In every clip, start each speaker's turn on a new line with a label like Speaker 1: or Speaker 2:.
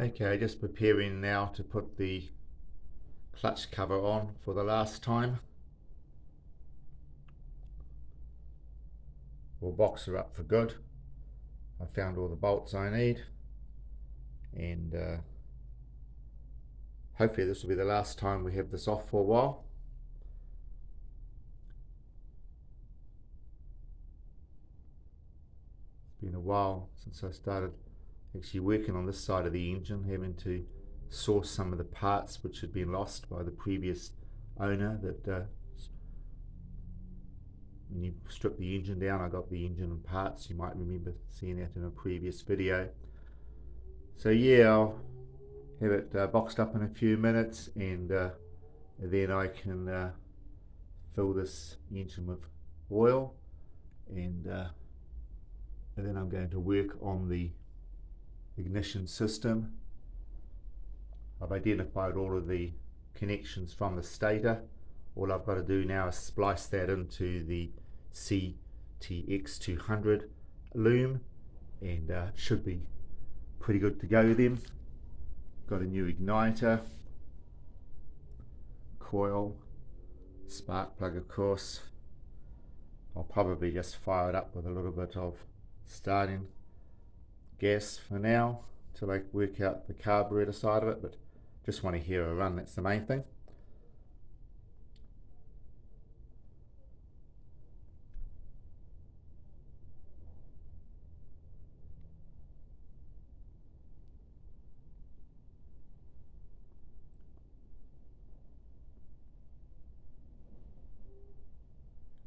Speaker 1: Okay, just preparing now to put the clutch cover on for the last time. We'll box her up for good. I found all the bolts I need, and hopefully this will be the last time we have this off for a while. It's been a while since I started actually working on this side of the engine, having to source some of the parts which had been lost by the previous owner. That when you strip the engine down, I got the engine and parts. You might remember seeing that in a previous video. So yeah, I'll have it boxed up in a few minutes, and then I can fill this engine with oil, and then I'm going to work on the ignition system. I've identified all of the connections from the stator. All I've got to do now is splice that into the Ctx200 loom, and should be pretty good to go then. Got a new igniter, coil, spark plug of course. I'll probably just fire it up with a little bit of starting gas for now till I work out the carburetor side of it, but just want to hear a run, that's the main thing.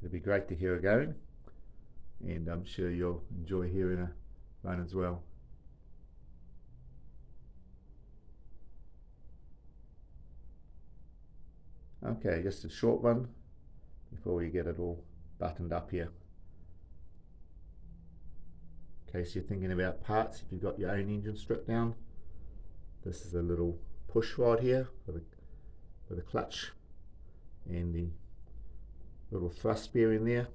Speaker 1: It'd be great to hear her going, and I'm sure you'll enjoy hearing her run as well. Okay, just a short one before we get it all buttoned up here. In case you're thinking about parts, if you've got your own engine stripped down, this is a little push rod here for the clutch, and the little thrust bearing there.